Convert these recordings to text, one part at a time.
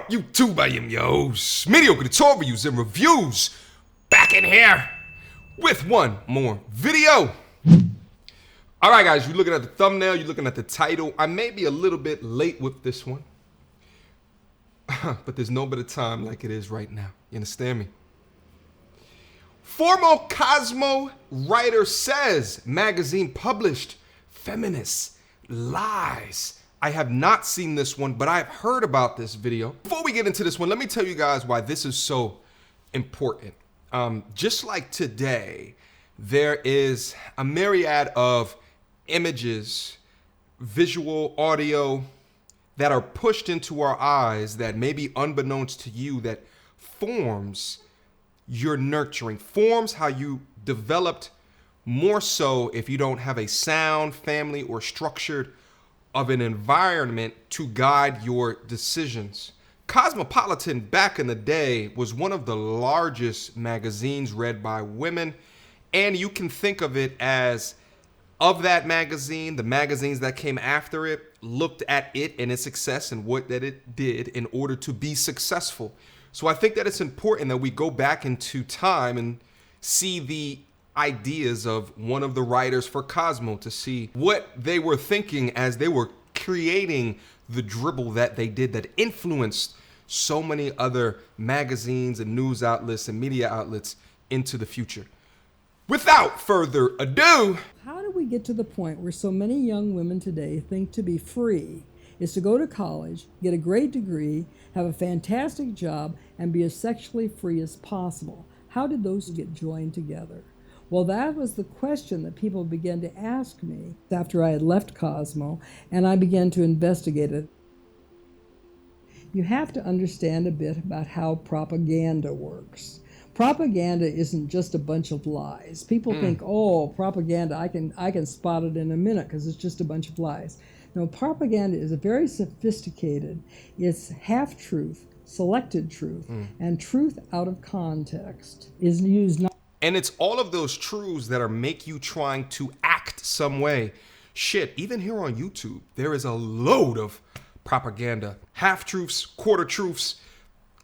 up, YouTube? I am your host, Mediocre tutorials and reviews, back in here with one more video. All right, guys, you're looking at the thumbnail, you're looking at the title. I may be a little bit late with this one, but there's no better time like it is right now. You understand me? Former Cosmo writer says magazine published feminist lies. I have not seen this one, but I've heard about this video. Before we get into this one, let me tell you guys why this is so important. Just like today, there is a myriad of images, visual, audio that are pushed into our eyes that may be unbeknownst to you that forms your nurturing, forms how you developed more so if you don't have a sound family or structured of an environment to guide your decisions. Cosmopolitan back in the day was one of the largest magazines read by women, and you can think of it as, of that magazine, the magazines that came after it looked at it and its success and what that it did in order to be successful. So I think that it's important that we go back into time and see the ideas of one of the writers for Cosmo to see what they were thinking as they were creating the dribble that they did that influenced so many other magazines and news outlets and media outlets into the future. Without further ado, how do we get to the point where so many young women today think to be free is to go to college, get a great degree, have a fantastic job, and be as sexually free as possible? How did those get joined together? Well, that was the question that people began to ask me after I had left Cosmo, and I began to investigate it. You have to understand a bit about how propaganda works. Propaganda isn't just a bunch of lies. People think, oh, propaganda, I can spot it in a minute because it's just a bunch of lies. No, propaganda is a very sophisticated, it's half-truth, selected truth, and truth out of context is used not. And it's all of those truths that are make you trying to act some way. Shit, even here on YouTube, there is a load of propaganda, half-truths, quarter-truths,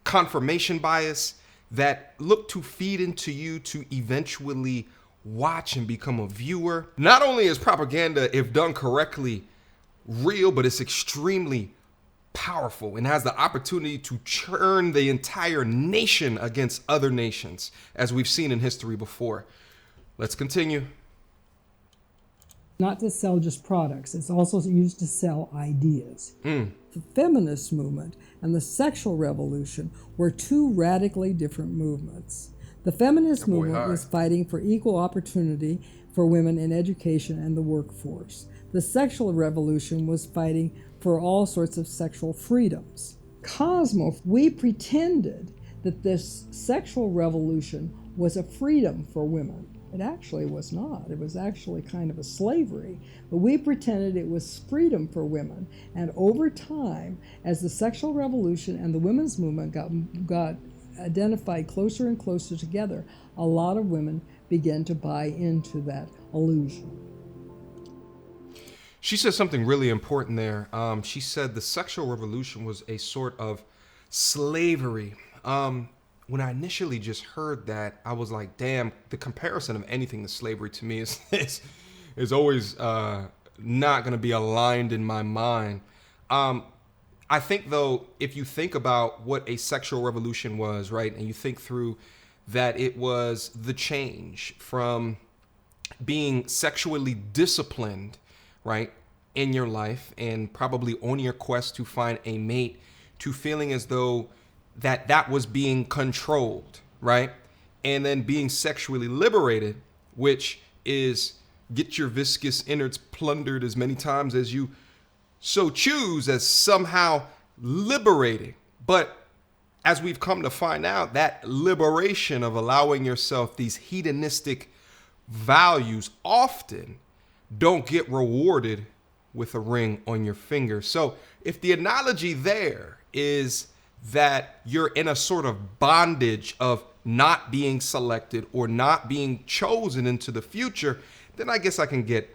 confirmation bias that look to feed into you to eventually watch and become a viewer. Not only is propaganda, if done correctly, real, but it's extremely powerful and has the opportunity to churn the entire nation against other nations, as we've seen in history before. Let's continue. Not to sell just products, it's also used to sell ideas. The feminist movement and the sexual revolution were two radically different movements. The feminist movement was fighting for equal opportunity for women in education and the workforce. The sexual revolution was fighting for all sorts of sexual freedoms. Cosmo, we pretended that this sexual revolution was a freedom for women. It actually was not. It was actually kind of a slavery. But we pretended it was freedom for women. And over time, as the sexual revolution and the women's movement got identified closer and closer together, a lot of women began to buy into that illusion. She said something really important there. She said the sexual revolution was a sort of slavery. When I initially just heard that, I was like, damn, the comparison of anything to slavery to me is always not going to be aligned in my mind. I think, though, if you think about what a sexual revolution was, right, and you think through that it was the change from being sexually disciplined, right, in your life and probably on your quest to find a mate, to feeling as though that was being controlled, right? And then being sexually liberated, which is get your viscous innards plundered as many times as you so choose, as somehow liberating. But as we've come to find out, that liberation of allowing yourself these hedonistic values often don't get rewarded with a ring on your finger. So if the analogy there is that you're in a sort of bondage of not being selected or not being chosen into the future, then I guess I can get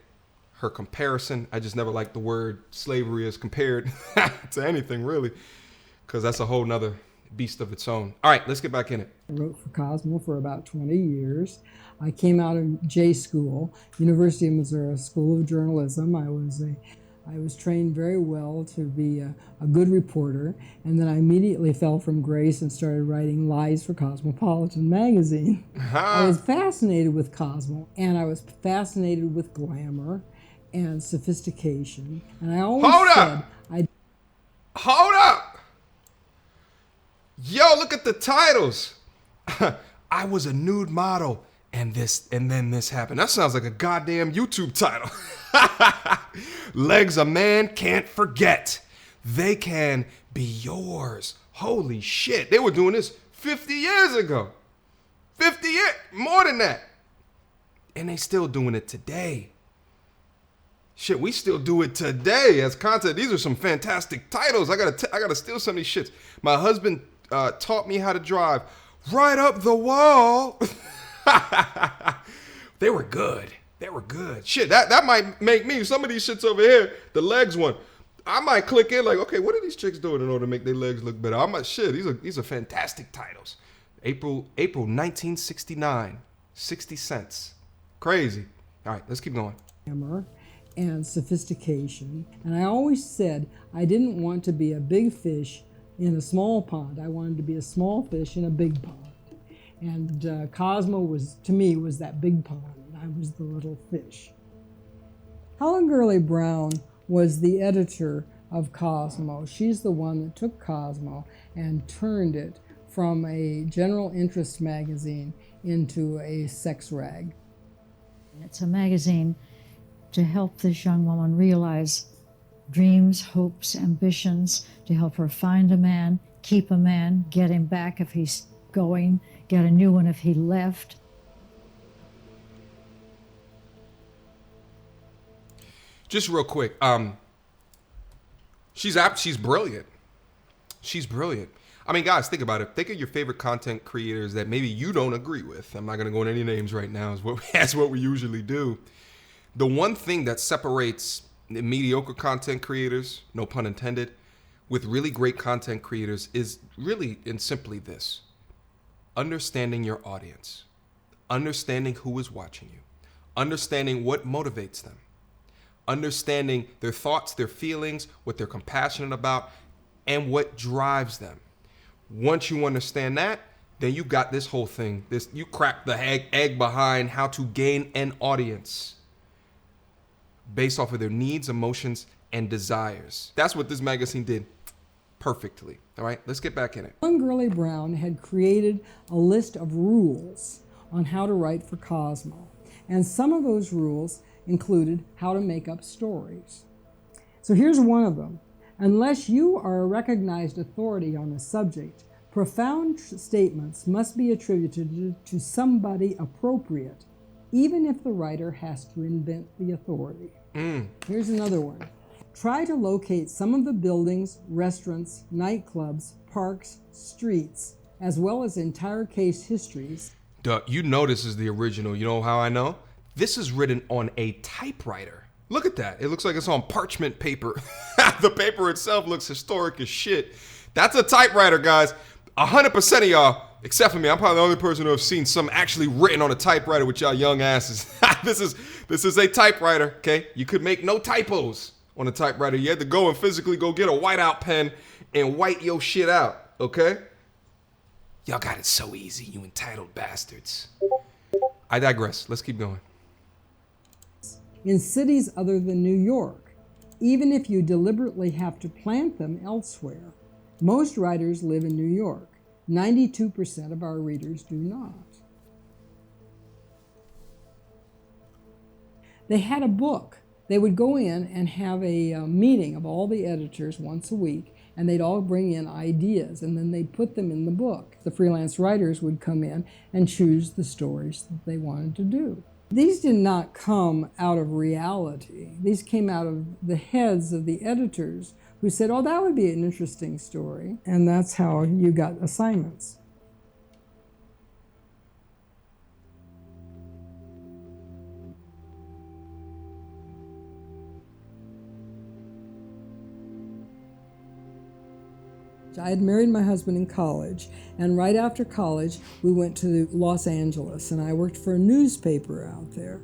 her comparison. I just never liked the word slavery as compared to anything, really. because that's a whole nother beast of its own. All right, let's get back in it. I wrote for Cosmo for about 20 years. I came out of J School, University of Missouri School of Journalism. I was trained very well to be a good reporter, and then I immediately fell from grace and started writing lies for Cosmopolitan magazine. I was fascinated with Cosmo, and I was fascinated with glamour and sophistication, and I always Hold up! Yo, look at the titles. I was a nude model, and then this happened. That sounds like a goddamn YouTube title. Legs a man can't forget. They can be yours. Holy shit. They were doing this 50 years ago. 50 years, more than that. And they still doing it today. Shit, we still do it today as content. These are some fantastic titles. I gotta steal some of these shits. My husband taught me how to drive right up the wall. They were good. They were good. Shit, that might make me, some of these shits over here, the legs one, I might click in like, okay, what are these chicks doing in order to make their legs look better? I'm like, shit, these are fantastic titles. April 1969, 60 cents. Crazy. All right, let's keep going. And sophistication. And I always said I didn't want to be a big fish in a small pond. I wanted to be a small fish in a big pond. And Cosmo was, to me, was that big pond. I was the little fish. Helen Gurley Brown was the editor of Cosmo. She's the one that took Cosmo and turned it from a general interest magazine into a sex rag. It's a magazine to help this young woman realize dreams, hopes, ambitions, to help her find a man, keep a man, get him back if he's going, get a new one if he left. Just real quick, she's brilliant. She's brilliant. I mean, guys, think about it. Think of your favorite content creators that maybe you don't agree with. I'm not gonna go into any names right now. That's what we usually do. The one thing that separates the mediocre content creators, no pun intended, with really great content creators is really and simply this: understanding your audience, understanding who is watching you, understanding what motivates them, understanding their thoughts, their feelings, what they're compassionate about, and what drives them. Once you understand that, then you got this whole thing. You crack the egg behind how to gain an audience based off of their needs, emotions, and desires. That's what this magazine did perfectly. All right, let's get back in it. Helen Gurley Brown had created a list of rules on how to write for Cosmo. And some of those rules included how to make up stories. So here's one of them. Unless you are a recognized authority on the subject, profound statements must be attributed to somebody appropriate, even if the writer has to invent the authority. Here's another one. Try to locate some of the buildings, restaurants, nightclubs, parks, streets, as well as entire case histories. Duh, you know this is the original. You know how I know? This is written on a typewriter. Look at that. It looks like it's on parchment paper. The paper itself looks historic as shit. That's a typewriter, guys. 100% of y'all, except for me, I'm probably the only person who have seen some actually written on a typewriter with y'all young asses. This is a typewriter, okay? You could make no typos on a typewriter. You had to go and physically go get a whiteout pen and white your shit out, okay? Y'all got it so easy, you entitled bastards. I digress. Let's keep going. In cities other than New York, even if you deliberately have to plant them elsewhere. Most writers live in New York. 92% of our readers do not. They had a book. They would go in and have a meeting of all the editors once a week, and they'd all bring in ideas, and then they'd put them in the book. The freelance writers would come in and choose the stories that they wanted to do. These did not come out of reality. These came out of the heads of the editors who said, oh, that would be an interesting story. And that's how you got assignments. I had married my husband in college, and right after college, we went to Los Angeles, and I worked for a newspaper out there.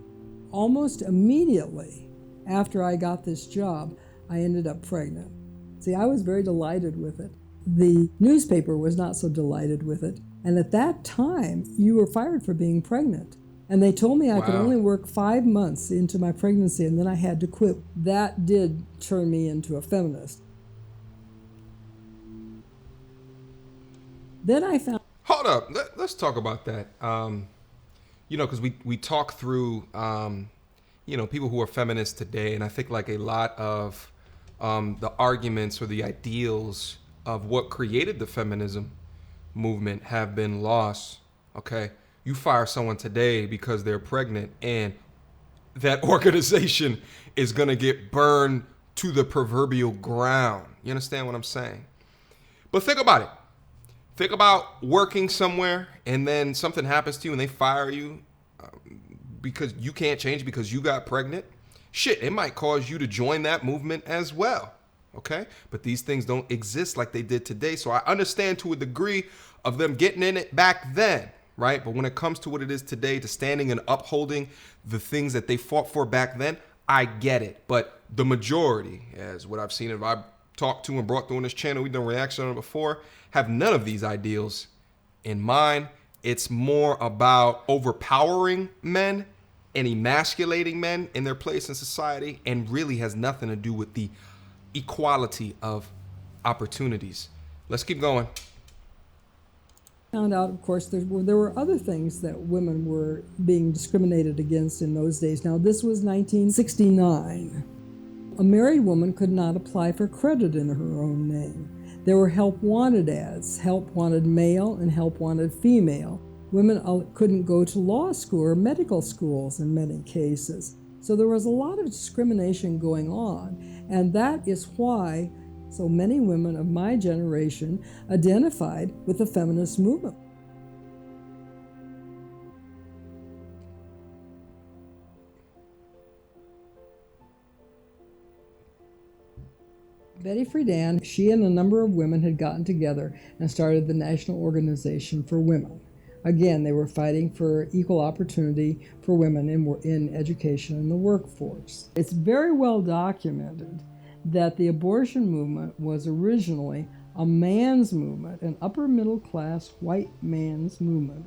Almost immediately after I got this job, I ended up pregnant. See, I was very delighted with it. The newspaper was not so delighted with it, and at that time, you were fired for being pregnant. And they told me I could only work 5 months into my pregnancy, and then I had to quit. That did turn me into a feminist. Then I found... Hold up. Let's talk about that. You know, because we talk through, you know, people who are feminists today, and I think like a lot of the arguments or the ideals of what created the feminism movement have been lost, okay? You fire someone today because they're pregnant, and that organization is going to get burned to the proverbial ground. You understand what I'm saying? But think about it. Think about working somewhere and then something happens to you and they fire you because you can't change because you got pregnant. Shit, it might cause you to join that movement as well. Okay? But these things don't exist like they did today. So I understand to a degree of them getting in it back then, right? But when it comes to what it is today, to standing and upholding the things that they fought for back then, I get it. But the majority, as what I've seen, if I've talked to and brought through on this channel, we've done reaction on it before, have none of these ideals in mind. It's more about overpowering men and emasculating men in their place in society, and really has nothing to do with the equality of opportunities. Let's keep going. Found out, of course, there were other things that women were being discriminated against in those days. Now, this was 1969. A married woman could not apply for credit in her own name. There were help wanted ads, help wanted male and help wanted female. Women couldn't go to law school or medical schools in many cases. So there was a lot of discrimination going on, and that is why so many women of my generation identified with the feminist movement. Betty Friedan, she and a number of women had gotten together and started the National Organization for Women. Again, they were fighting for equal opportunity for women in education and the workforce. It's very well documented that the abortion movement was originally a man's movement, an upper middle class white man's movement.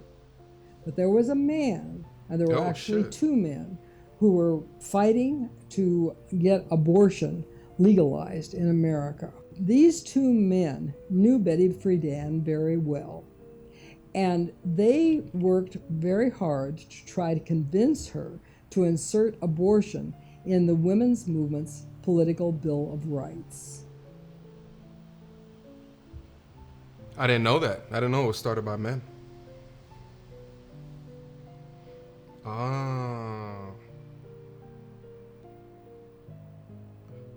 But there was a man, and there were actually two men, who were fighting to get abortion legalized in America. These two men knew Betty Friedan very well, and they worked very hard to try to convince her to insert abortion in the women's movement's political Bill of Rights. I didn't know that. I didn't know it was started by men.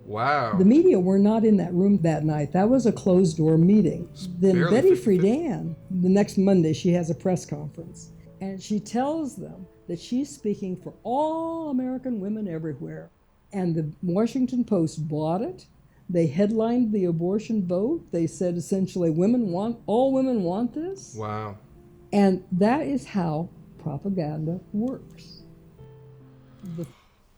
Wow. The media were not in that room that night. That was a closed-door meeting. Then Betty Friedan, the next Monday, she has a press conference, and she tells them that she's speaking for all American women everywhere. And the Washington Post bought it. They headlined the abortion vote. They said essentially, all women want this. Wow. And that is how propaganda works.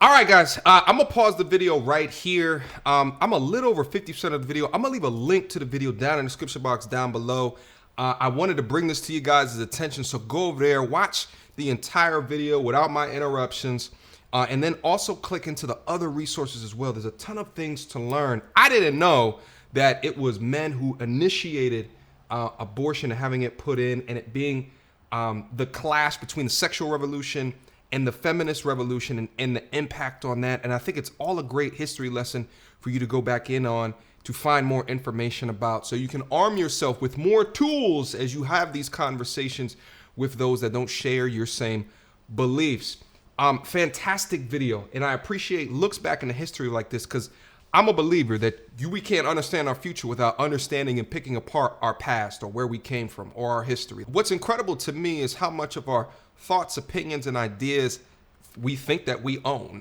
All right, guys, I'm gonna pause the video right here. I'm a little over 50% of the video. I'm gonna leave a link to the video down in the description box down below. I wanted to bring this to you guys' attention, so go over there, watch the entire video without my interruptions, and then also click into the other resources as well. There's a ton of things to learn. I didn't know that it was men who initiated abortion and having it put in, and it being the clash between the sexual revolution and the feminist revolution and the impact on that. And I think it's all a great history lesson for you to go back in on to find more information about, so you can arm yourself with more tools as you have these conversations with those that don't share your same beliefs. Fantastic video, and I appreciate looks back in the history like this, because I'm a believer that we can't understand our future without understanding and picking apart our past or where we came from or our history. What's incredible to me is how much of our thoughts, opinions, and ideas we think that we own.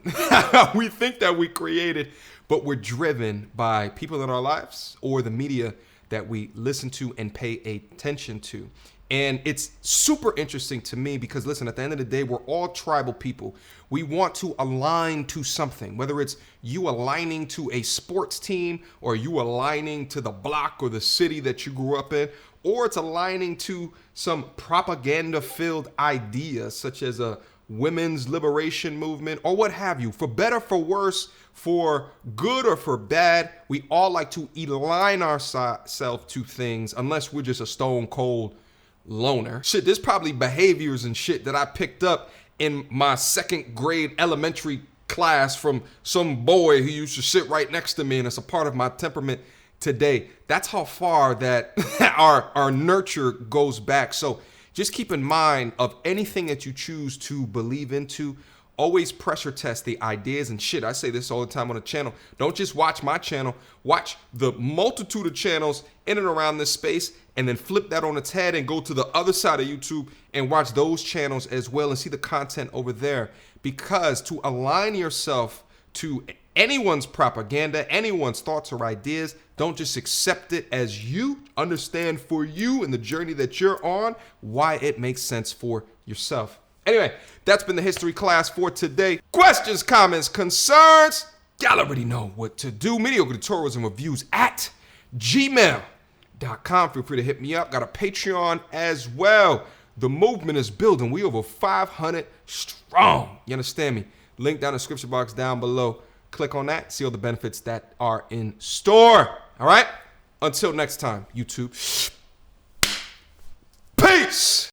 We think that we created, but we're driven by people in our lives or the media that we listen to and pay attention to. And it's super interesting to me because, listen, at the end of the day, we're all tribal people. We want to align to something, whether it's you aligning to a sports team or you aligning to the block or the city that you grew up in, or it's aligning to some propaganda-filled ideas such as a women's liberation movement or what have you. For better, for worse, for good or for bad, we all like to align ourselves to things unless we're just a stone cold loner. Shit, there's probably behaviors and shit that I picked up in my 2nd grade elementary class from some boy who used to sit right next to me, and it's a part of my temperament today. That's how far that our nurture goes back. So just keep in mind of anything that you choose to believe into, always pressure test the ideas and shit. I say this all the time on the channel. Don't just watch my channel. Watch the multitude of channels in and around this space and then flip that on its head and go to the other side of YouTube and watch those channels as well and see the content over there. Because to align yourself to anyone's propaganda, anyone's thoughts or ideas, don't just accept it as you. Understand for you and the journey that you're on why it makes sense for yourself. Anyway, that's been the history class for today. Questions, comments, concerns? Y'all already know what to do. Mediocre tutorials and reviews at gmail.com. Feel free to hit me up. Got a Patreon as well. The movement is building. We over 500 strong. You understand me? Link down in the description box down below. Click on that. See all the benefits that are in store. All right? Until next time, YouTube. Peace!